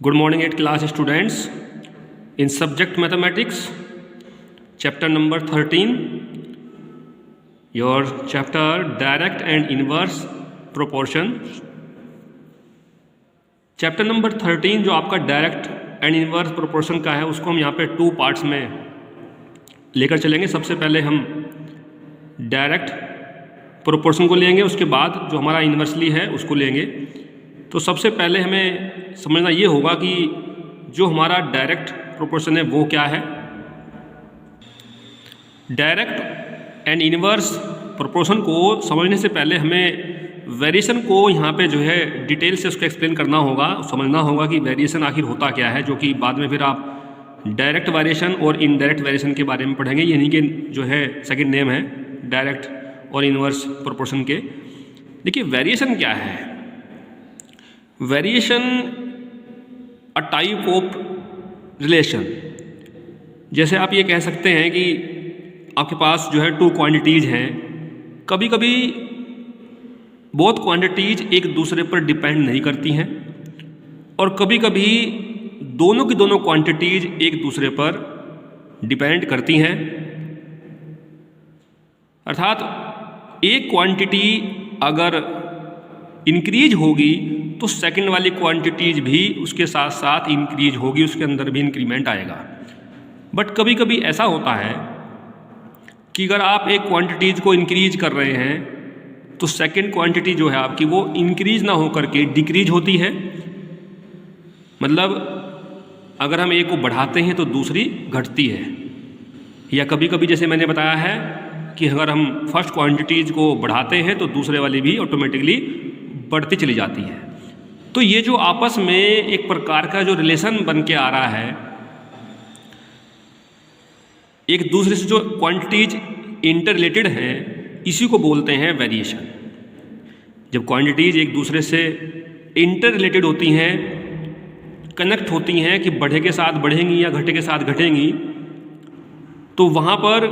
Good morning at class students. In subject mathematics, chapter number 13, your chapter direct and inverse proportion. Chapter number 13 जो आपका direct and inverse proportion का है उसको हम यहाँ पे 2 पार्ट्स में लेकर चलेंगे। सबसे पहले हम डायरेक्ट प्रोपोर्शन को लेंगे, उसके बाद जो हमारा इन्वर्सली है उसको लेंगे। तो सबसे पहले हमें समझना ये होगा कि जो हमारा डायरेक्ट प्रोपोर्शन है वो क्या है। डायरेक्ट एंड इनवर्स प्रोपोर्शन को समझने से पहले हमें वेरिएशन को यहाँ पे जो है डिटेल से उसको एक्सप्लेन करना होगा, समझना होगा कि वेरिएशन आखिर होता क्या है, जो कि बाद में फिर आप डायरेक्ट वेरिएशन और इनडायरेक्ट वेरिएशन के बारे में पढ़ेंगे। यानी कि जो है सेकंड नेम है डायरेक्ट और इनवर्स प्रोपोर्शन के। देखिए वेरिएशन क्या है। Variation a type of relation. जैसे आप ये कह सकते हैं कि आपके पास जो है 2 क्वांटिटीज़ हैं, कभी कभी बहुत क्वांटिटीज़ एक दूसरे पर डिपेंड नहीं करती हैं और कभी कभी दोनों की दोनों क्वांटिटीज़ एक दूसरे पर डिपेंड करती हैं। अर्थात एक क्वांटिटी अगर इंक्रीज होगी तो सेकंड वाली क्वांटिटीज़ भी उसके साथ साथ इंक्रीज होगी, उसके अंदर भी इंक्रीमेंट आएगा। बट कभी कभी ऐसा होता है कि अगर आप एक क्वांटिटीज़ को इंक्रीज कर रहे हैं तो सेकंड क्वांटिटी जो है आपकी वो इंक्रीज ना होकर के डिक्रीज होती है। मतलब अगर हम एक को बढ़ाते हैं तो दूसरी घटती है, या कभी कभी जैसे मैंने बताया है कि अगर हम फर्स्ट क्वांटिटीज़ को बढ़ाते हैं तो दूसरे वाली भी ऑटोमेटिकली बढ़ती चली जाती है। तो ये जो आपस में एक प्रकार का जो रिलेशन बन के आ रहा है, एक दूसरे से जो क्वांटिटीज इंटर रिलेटेड हैं, इसी को बोलते हैं वेरिएशन। जब क्वांटिटीज एक दूसरे से इंटर रिलेटेड होती हैं, कनेक्ट होती हैं कि बढ़े के साथ बढ़ेंगी या घटे के साथ घटेंगी, तो वहाँ पर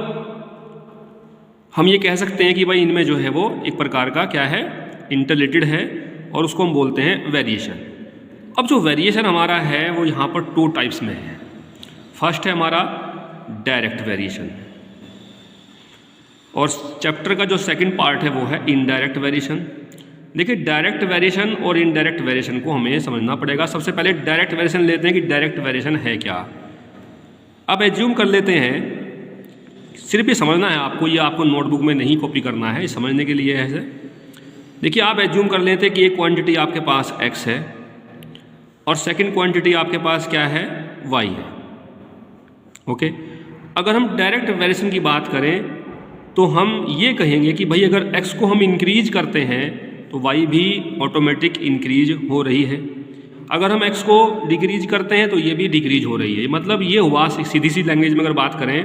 हम ये कह सकते हैं कि भाई इनमें जो है वो एक प्रकार का क्या है, इंटर रिलेटेड है, और उसको हम बोलते हैं वेरिएशन। अब जो वेरिएशन हमारा है वो यहाँ पर 2 टाइप्स में है। फर्स्ट है हमारा डायरेक्ट वेरिएशन, और चैप्टर का जो सेकंड पार्ट है वो है इनडायरेक्ट वेरिएशन। देखिए डायरेक्ट वेरिएशन और इनडायरेक्ट वेरिएशन को हमें समझना पड़ेगा। सबसे पहले डायरेक्ट वेरिएशन लेते हैं कि डायरेक्ट वेरिएशन है क्या। अब एज्यूम कर लेते हैं, सिर्फ ये समझना है आपको, ये आपको नोटबुक में नहीं कॉपी करना है, समझने के लिए है। देखिए आप एज्यूम कर लेते हैं कि एक क्वांटिटी आपके पास x है और सेकंड क्वांटिटी आपके पास क्या है, y है। ओके, अगर हम डायरेक्ट वेरिएशन की बात करें तो हम ये कहेंगे कि भाई अगर x को हम इंक्रीज करते हैं तो y भी ऑटोमेटिक इंक्रीज हो रही है, अगर हम x को डिक्रीज करते हैं तो ये भी डिक्रीज हो रही है। मतलब ये हुआ सीधी सी लैंग्वेज में अगर बात करें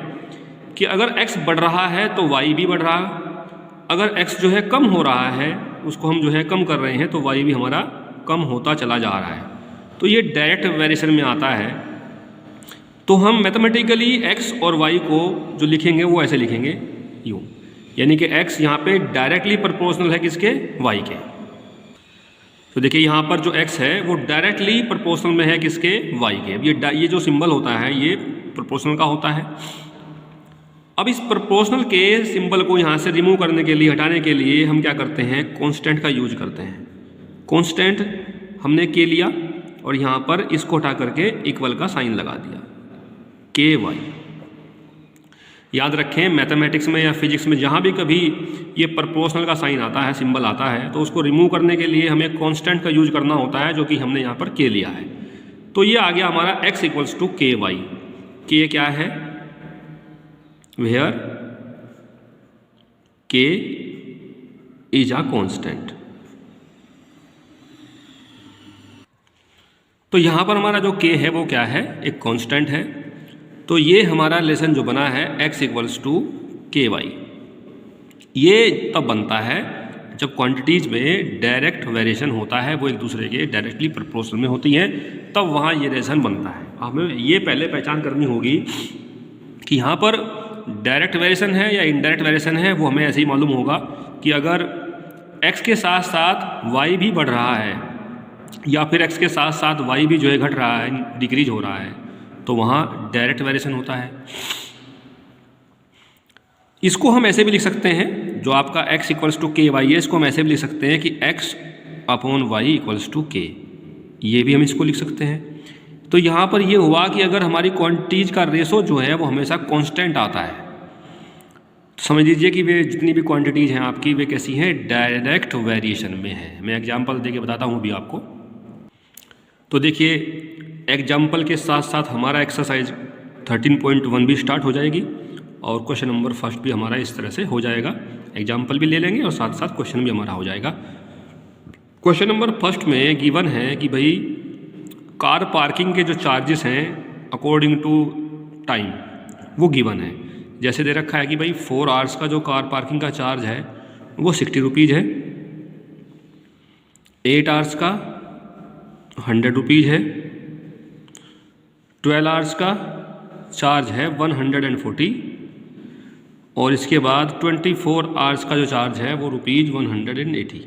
कि अगर x बढ़ रहा है तो y भी बढ़ रहा है, अगर x जो है कम हो रहा है, उसको हम जो है कम कर रहे हैं, तो y भी हमारा कम होता चला जा रहा है। तो ये डायरेक्ट वेरिएशन में आता है। तो हम मैथमेटिकली x और y को जो लिखेंगे वो ऐसे लिखेंगे यूँ, यानी कि x यहाँ पे डायरेक्टली प्रोपोर्शनल है किसके, y के। तो देखिए यहाँ पर जो x है वो डायरेक्टली प्रोपोर्शनल में है किसके, y के। ये जो सिंबल होता है ये प्रोपोर्शनल का होता है। अब इस प्रोपोर्शनल के सिंबल को यहाँ से रिमूव करने के लिए, हटाने के लिए हम क्या करते हैं, कांस्टेंट का यूज करते हैं। कांस्टेंट हमने के लिया और यहाँ पर इसको हटा करके इक्वल का साइन लगा दिया, के वाई। याद रखें मैथमेटिक्स में या फिजिक्स में जहाँ भी कभी ये प्रोपोर्शनल का साइन आता है, सिंबल आता है, तो उसको रिमूव करने के लिए हमें कांस्टेंट का यूज करना होता है, जो कि हमने यहाँ पर के लिया है। तो ये आ गया हमारा x equals to K Y. K क्या है, where k is a constant. तो यहाँ पर हमारा जो k है वो क्या है, एक कांस्टेंट है। तो ये हमारा रिलेशन जो बना है x equals to K Y, ये तब बनता है जब क्वांटिटीज़ में डायरेक्ट वेरिएशन होता है, वो एक दूसरे के डायरेक्टली प्रोपोर्शनल में होती हैं, तब वहाँ ये रिलेशन बनता है। हमें ये पहले पहचान करनी होगी कि यहाँ पर डायरेक्ट वेरिएशन है या इनडायरेक्ट वेरिएशन है। वो हमें ऐसे ही मालूम होगा कि अगर x के साथ साथ y भी बढ़ रहा है या फिर x के साथ साथ y भी जो है घट रहा है, डिक्रीज हो रहा है, तो वहाँ डायरेक्ट वेरिएशन होता है। इसको हम ऐसे भी लिख सकते हैं, जो आपका x equals to K Y है, इसको हम ऐसे भी लिख सकते हैं कि x upon Y equals to K, ये भी हम इसको लिख सकते हैं। तो यहाँ पर ये हुआ कि अगर हमारी क्वांटिटीज का रेशो जो है वो हमेशा कांस्टेंट आता है, तो समझ लीजिए कि वे जितनी भी क्वांटिटीज़ हैं आपकी, वे कैसी हैं, डायरेक्ट वेरिएशन में है। मैं एग्जांपल देके बताता हूँ अभी आपको। तो देखिए, एग्जांपल के साथ साथ हमारा एक्सरसाइज 13.1 भी स्टार्ट हो जाएगी और क्वेश्चन नंबर फर्स्ट भी हमारा इस तरह से हो जाएगा। एग्जाम्पल भी ले लेंगे और साथ साथ क्वेश्चन भी हमारा हो जाएगा। क्वेश्चन नंबर फर्स्ट में गिवन है कि भाई कार पार्किंग के जो चार्जेस हैं अकॉर्डिंग टू टाइम, वो गिवन है। जैसे दे रखा है कि भाई 4 आवर्स का जो कार पार्किंग का चार्ज है वो 60 रुपीज़ है, 8 आवर्स का 100 रुपीज़ है, 12 आवर्स का चार्ज है 140 और इसके बाद 24 आवर्स का जो चार्ज है वो रुपीज़ 180।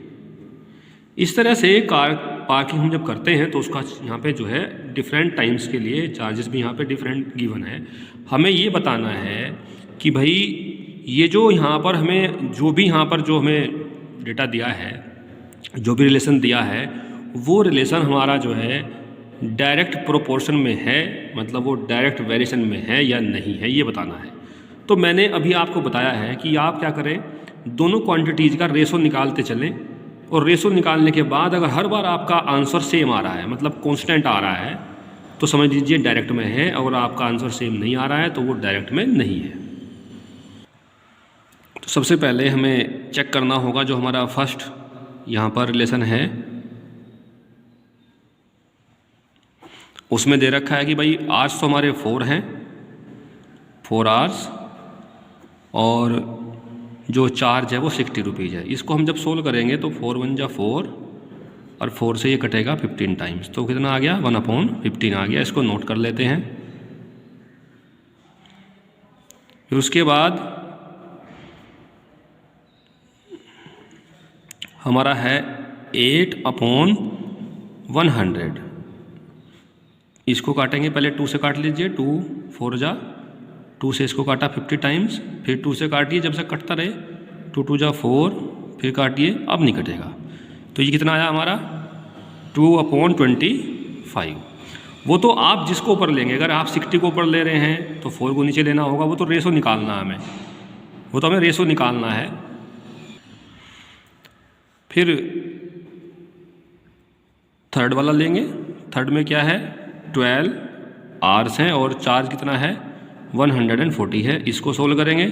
इस तरह से कार पार्किंग हम जब करते हैं तो उसका यहाँ पे जो है डिफरेंट टाइम्स के लिए चार्जेस भी यहाँ पे डिफरेंट गिवन है। हमें ये बताना है कि भाई ये जो यहाँ पर हमें जो हमें डेटा दिया है, जो भी रिलेशन दिया है, वो रिलेशन हमारा जो है डायरेक्ट प्रोपोर्शन में है, मतलब वो डायरेक्ट वेरिएशन में है या नहीं है, ये बताना है। तो मैंने अभी आपको बताया है कि आप क्या करें, दोनों क्वांटिटीज़ का रेशो निकालते चलें और रेशो निकालने के बाद अगर हर बार आपका आंसर सेम आ रहा है, मतलब कांस्टेंट आ रहा है, तो समझ लीजिए डायरेक्ट में है, और आपका आंसर सेम नहीं आ रहा है तो वो डायरेक्ट में नहीं है। तो सबसे पहले हमें चेक करना होगा जो हमारा फर्स्ट यहाँ पर रिलेशन है, उसमें दे रखा है कि भाई आवर्स तो हमारे 4 हैं, 4 आवर्स, और जो चार्ज है वो 60 रुपीज़ है। इसको हम जब सोल्व करेंगे तो 4 1 जा 4 और 4 से ये कटेगा 15 टाइम्स, तो कितना आ गया, 1/15 आ गया। इसको नोट कर लेते हैं। फिर उसके बाद हमारा है 8/100। इसको काटेंगे, पहले 2 से काट लीजिए, 2 4 जा 2 से इसको काटा 50 टाइम्स, फिर 2 से काटिए, जब से कटता रहे, 2 2 जा 4, फिर काटिए, अब नहीं कटेगा। तो ये कितना आया हमारा 2/25। वो तो आप जिसको ऊपर लेंगे, अगर आप 60 को ऊपर ले रहे हैं तो 4 को नीचे लेना होगा, वो तो रेशो निकालना है हमें, वो तो हमें रेशो निकालना है। फिर थर्ड वाला लेंगे, थर्ड में क्या है, 12 आवर्स हैं और चार्ज कितना है 140 है। इसको सोल्व करेंगे,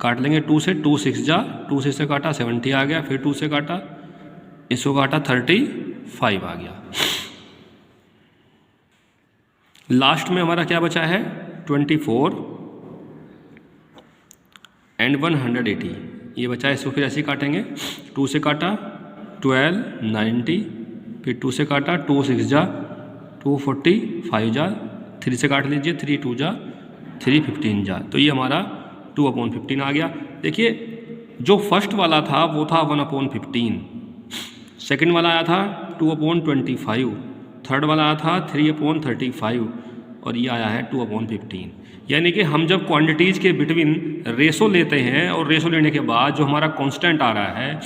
काट लेंगे 2 से, 2 6 जा 2 से काटा 70 आ गया, फिर 2 से काटा, इसको काटा 35 आ गया। लास्ट में हमारा क्या बचा है 24 एंड 180, ये बचा है। इसको फिर ऐसे ही काटेंगे, 2 से काटा 12 90, फिर 2 से काटा 2 6 जा 245 जा, 3 से काट लीजिए, 3 2 जा 3 15 जा, तो ये हमारा 2/15 आ गया। देखिए जो फर्स्ट वाला था वो था 1/15, सेकंड वाला आया था 2/25, थर्ड वाला आया था 3/35 और ये आया है 2/15। यानी कि हम जब क्वांटिटीज़ के बिटवीन रेशो लेते हैं और रेशो लेने के बाद जो हमारा कांस्टेंट आ रहा है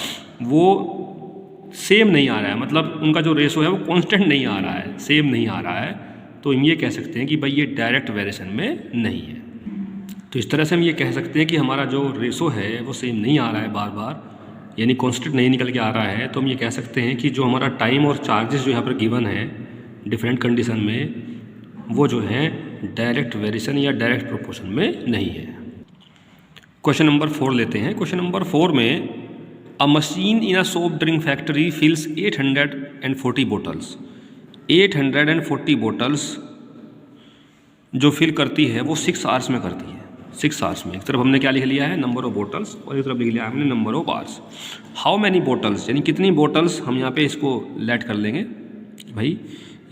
वो सेम नहीं आ रहा है, मतलब उनका जो रेशो है वो कांस्टेंट नहीं आ रहा है, सेम नहीं आ रहा है, तो हम ये कह सकते हैं कि भाई ये डायरेक्ट वेरिएशन में नहीं है। तो इस तरह से हम ये कह सकते हैं कि हमारा जो रेशो है वो सेम नहीं आ रहा है बार बार, यानी कांस्टेंट नहीं निकल के आ रहा है। तो हम ये कह सकते हैं कि जो हमारा टाइम और चार्जेस जो यहाँ पर गिवन है डिफरेंट कंडीशन में, वो जो है डायरेक्ट वेरिएशन या डायरेक्ट प्रोपोर्शन में नहीं है। क्वेश्चन नंबर 4 लेते हैं। क्वेश्चन नंबर 4 में a machine in a soft drink factory fills 840 bottles. 840 bottles जो फिल करती है वो 6 आवर्स में करती है। 6 आवर्स में, एक तरफ हमने क्या लिख लिया है नंबर ऑफ बोटल्स और एक तरफ लिख लिया हमने number of hours. How many bottles, यानी कितनी बोटल्स, हम यहाँ पे इसको लेट कर लेंगे भाई,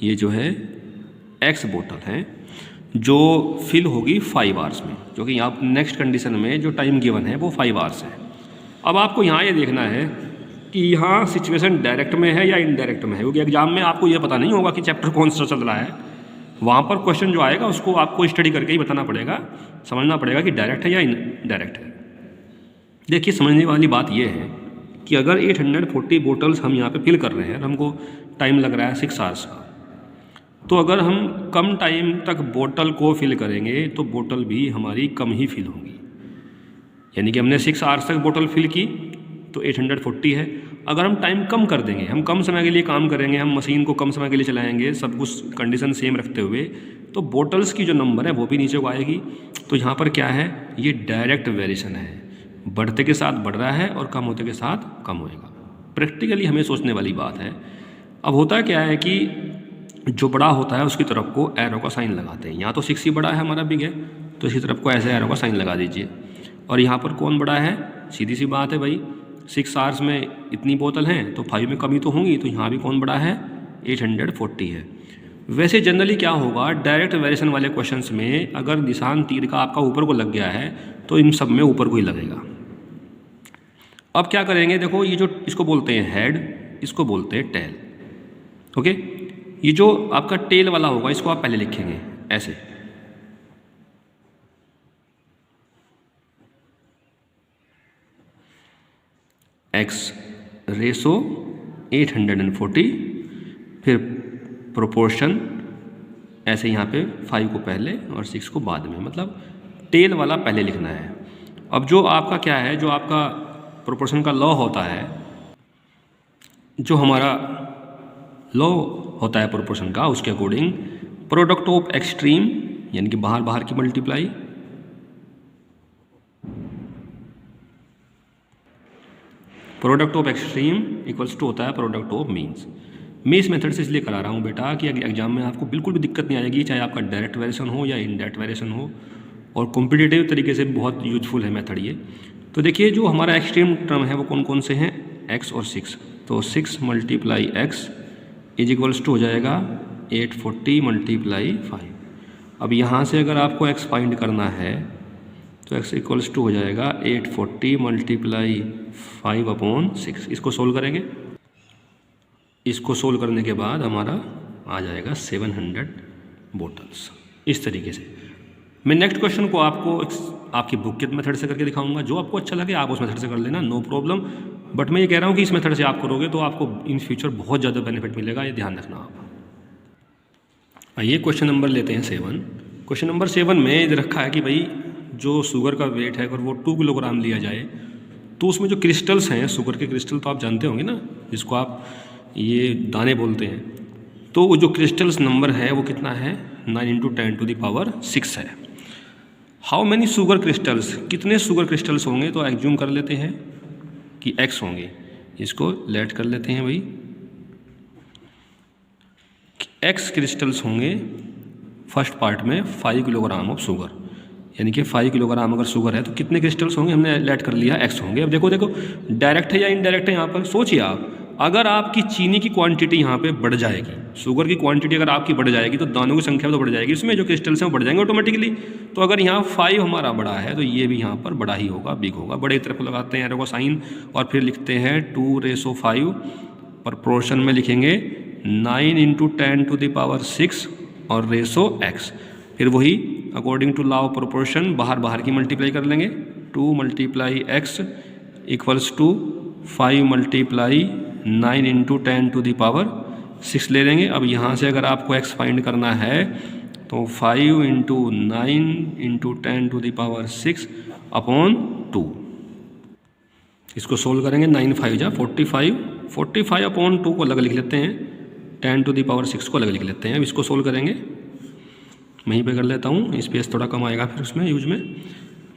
ये जो है x बोतल हैं जो फिल होगी 5 आवर्स में, जो कि यहाँ नेक्स्ट कंडीशन में जो टाइम गिवन है वो 5 आवर्स है। अब आपको यहाँ ये देखना है कि यहाँ सिचुएशन डायरेक्ट में है या इनडायरेक्ट में है, क्योंकि एग्जाम में आपको ये पता नहीं होगा कि चैप्टर कौन सा चल रहा है। वहाँ पर क्वेश्चन जो आएगा उसको आपको स्टडी करके ही बताना पड़ेगा, समझना पड़ेगा कि डायरेक्ट है या इनडायरेक्ट है। देखिए समझने वाली बात ये है कि अगर 840 बोटल्स हम यहाँ पे फिल कर रहे हैं, हमको टाइम लग रहा है 6 आवर्स का, तो अगर हम कम टाइम तक बोतल को फिल करेंगे तो बोतल भी हमारी कम ही फिल होगी। यानी कि हमने 6 आवर्स तक बोतल फिल की तो 840 है। अगर हम टाइम कम कर देंगे, हम कम समय के लिए काम करेंगे, हम मशीन को कम समय के लिए चलाएंगे, सब कुछ कंडीशन सेम रखते हुए, तो बोटल्स की जो नंबर है वो भी नीचे को आएगी। तो यहाँ पर क्या है, ये डायरेक्ट वेरिएशन है, बढ़ते के साथ बढ़ रहा है और कम होते के साथ कम होएगा। प्रैक्टिकली हमें सोचने वाली बात है। अब होता क्या है कि जो बड़ा होता है उसकी तरफ को एरो का साइन लगाते हैं। यहाँ तो 6 ही बड़ा है, हमारा बिग है, तो इसकी तरफ को ऐसे एरो का साइन लगा दीजिए। और यहाँ पर कौन बड़ा है, सीधी सी बात है भाई, 6 आवर्स में इतनी बोतल हैं तो 5 में कमी तो होंगी, तो यहाँ भी कौन बड़ा है, 840 है। वैसे जनरली क्या होगा, डायरेक्ट वेरिएशन वाले क्वेश्चंस में अगर निशान तीर का आपका ऊपर को लग गया है तो इन सब में ऊपर को ही लगेगा। अब क्या करेंगे, देखो ये जो इसको बोलते हैं हेड, इसको बोलते हैं टेल। ओके, ये जो आपका टेल वाला होगा इसको आप पहले लिखेंगे ऐसे, एक्स रेशो 840, फिर प्रोपोर्शन ऐसे यहाँ पे 5 को पहले और 6 को बाद में, मतलब टेल वाला पहले लिखना है। अब जो आपका क्या है, जो आपका प्रोपोर्शन का लॉ होता है, जो हमारा लॉ होता है प्रोपोर्शन का, उसके अकॉर्डिंग प्रोडक्ट ऑफ एक्सट्रीम यानी कि बाहर बाहर की multiply product of extreme equals to होता है प्रोडक्ट ऑफ मीन्स। मैं इस मेथड से इसलिए करा रहा हूँ बेटा कि एग्जाम में आपको बिल्कुल भी दिक्कत नहीं आएगी, चाहे आपका डायरेक्ट वेरिएशन हो या इनडायरेक्ट वेरिएशन हो, और कॉम्पिटिटिव तरीके से बहुत यूजफुल है मेथड ये। तो देखिए जो हमारा एक्सट्रीम टर्म है वो कौन कौन से हैं, x और 6। तो 6 × x इज इक्वल्स टू हो जाएगा 840 × 5। अब यहाँ से अगर आपको x फाइंड करना है तो x इक्वल्स टू हो जाएगा 840 × 5/6। इसको सोल्व करेंगे, इसको सोल्व करने के बाद हमारा आ जाएगा 700 बोटल्स। इस तरीके से मैं नेक्स्ट क्वेश्चन को आपको आपकी बुक के मेथड से करके दिखाऊंगा। जो आपको अच्छा लगे आप उस मेथड से कर लेना, नो प्रॉब्लम। बट मैं ये कह रहा हूँ कि इस मेथड से आप करोगे तो आपको इन फ्यूचर बहुत ज़्यादा बेनिफिट मिलेगा, ये ध्यान रखना आप। आइए क्वेश्चन नंबर लेते हैं 7। क्वेश्चन नंबर 7 में इधर रखा है कि भाई जो शुगर का वेट है अगर वो 2 किलोग्राम लिया जाए तो उसमें जो क्रिस्टल्स हैं, शुगर के क्रिस्टल तो आप जानते होंगे ना, जिसको आप ये दाने बोलते हैं, तो वो जो क्रिस्टल्स नंबर है वो कितना है, 9 × 10⁶ है। हाउ मैनी शुगर क्रिस्टल्स, कितने शुगर क्रिस्टल्स होंगे, तो एग्ज्यूम कर लेते हैं कि x होंगे। इसको लेट कर लेते हैं भाई, x क्रिस्टल्स होंगे फर्स्ट पार्ट में 5 किलोग्राम ऑफ शुगर, यानी कि 5 किलोग्राम अगर शुगर है तो कितने क्रिस्टल्स होंगे, हमने लेट कर लिया x होंगे। अब देखो डायरेक्ट है या इनडायरेक्ट है, यहाँ पर सोचिए आप, अगर आपकी चीनी की क्वांटिटी यहाँ पे बढ़ जाएगी, शुगर की क्वांटिटी अगर आपकी बढ़ जाएगी तो दानों की संख्या तो बढ़ जाएगी, इसमें जो क्रिस्टल्स हैं वो बढ़ जाएंगे ऑटोमेटिकली। तो अगर यहाँ 5 हमारा बड़ा है तो ये भी यहाँ पर बड़ा ही होगा, बिग होगा। बड़े की तरफ लगाते हैं एरो का साइन और फिर लिखते हैं 2/5, प्रोपोर्शन में लिखेंगे 9 × 10⁶ और रेशो x। फिर वही according to law of proportion बाहर बाहर की मल्टीप्लाई कर लेंगे, 2 × x इक्वल्स टू 5 × 9 × 10⁶ ले लेंगे। अब यहाँ से अगर आपको x फाइंड करना है तो 5 × 9 × 10⁶/2। इसको सोल्व करेंगे, 9 × 5 = 45, 45/2 को अलग लिख लेते हैं, 10⁶ को अलग लिख लेते हैं। अब इसको सोल्व करेंगे, वहीं पे कर लेता हूँ, स्पेस थोड़ा कम आएगा फिर उसमें यूज में।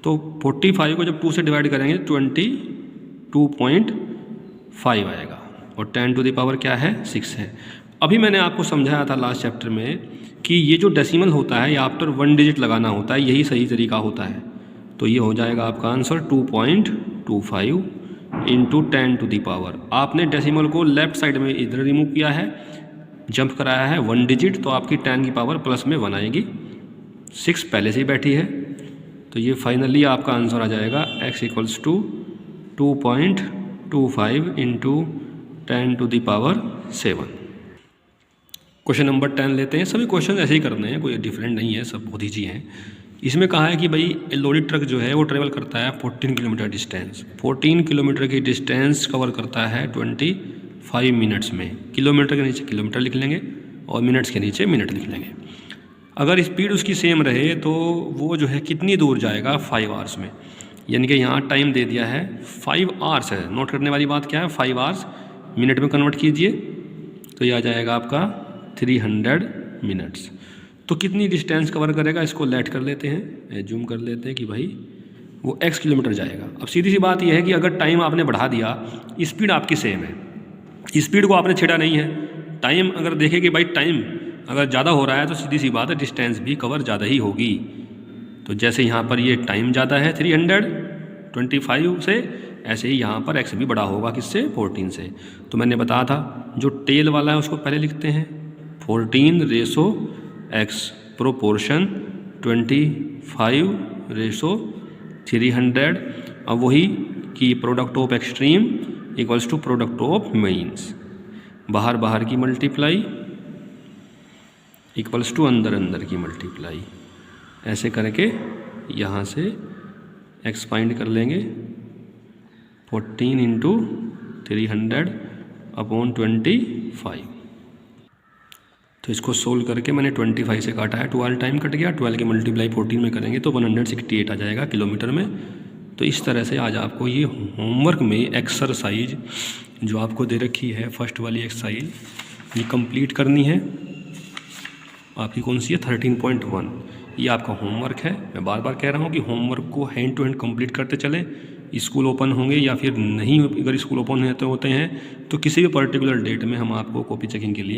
तो 45 को जब 2 से डिवाइड करेंगे 22.5 आएगा, और 10⁻ क्या है, 6 है। अभी मैंने आपको समझाया था लास्ट चैप्टर में कि ये जो डेसिमल होता है ये आफ्टर 1 डिजिट लगाना होता है, यही सही तरीका होता है। तो ये हो जाएगा आपका आंसर 2.25 × 10⁻। आपने डेसिमल को लेफ्ट साइड में इधर रिमूव किया है, जंप कराया है 1 डिजिट, तो आपकी 10⁻ प्लस में 1 आएगी, 6 पहले से ही बैठी है। तो ये फाइनली आपका आंसर आ जाएगा x equals to 2.25 25 into 10⁻⁷। Question number 10 लेते हैं। सभी क्वेश्चन ऐसे ही करने हैं, कोई डिफरेंट नहीं है, सब बहुत ईजी हैं। इसमें कहा है कि भाई लोडेड ट्रक जो है वो ट्रेवल करता है 14 किलोमीटर डिस्टेंस। 14 किलोमीटर की डिस्टेंस कवर करता है 25 मिनट्स में। किलोमीटर के नीचे किलोमीटर लिख लेंगे और मिनट्स के नीचे मिनट लिख लेंगे। अगर स्पीड उसकी सेम रहे तो वो जो है कितनी दूर जाएगा 5 आवर्स में। यानी कि यहाँ टाइम दे दिया है 5 आवर्स है। नोट करने वाली बात क्या है, 5 आवर्स मिनट में कन्वर्ट कीजिए तो यह आ जाएगा आपका 300 मिनट्स। तो कितनी डिस्टेंस कवर करेगा, इसको लेट कर लेते हैं, जूम कर लेते हैं कि भाई वो x किलोमीटर जाएगा। अब सीधी सी बात यह है कि अगर टाइम आपने बढ़ा दिया, स्पीड आपकी सेम है, स्पीड को आपने छेड़ा नहीं है। टाइम अगर देखें कि भाई टाइम अगर ज़्यादा हो रहा है तो सीधी सी बात है डिस्टेंस भी कवर ज़्यादा ही होगी। तो जैसे यहाँ पर ये टाइम ज़्यादा है 325 से, ऐसे ही यहाँ पर x भी बड़ा होगा किससे, 14 से। तो मैंने बताया था जो टेल वाला है उसको पहले लिखते हैं 14/x प्रोपोर्शन 25/300। अब वही कि product of extreme equals to product of means, बाहर बाहर की मल्टीप्लाई इक्वल्स टू अंदर अंदर की मल्टीप्लाई। ऐसे करके यहाँ से x फाइंड कर लेंगे 14 इंटू 300/25। तो इसको सोल्व करके मैंने 25 से काटा है, 12 टाइम कट गया, 12 के मल्टीप्लाई 14 में करेंगे तो 168 आ जाएगा किलोमीटर में। तो इस तरह से आज आपको ये होमवर्क में एक्सरसाइज जो आपको दे रखी है, फर्स्ट वाली एक्सरसाइज, ये कंप्लीट करनी है। आपकी कौन सी है, 13.1। ये आपका होमवर्क है। मैं बार बार कह रहा हूँ कि होमवर्क को हैंड टू हैंड कंप्लीट करते चलें। स्कूल ओपन होंगे या फिर नहीं, अगर स्कूल ओपन होते हैं तो किसी भी पर्टिकुलर डेट में हम आपको कॉपी चेकिंग के लिए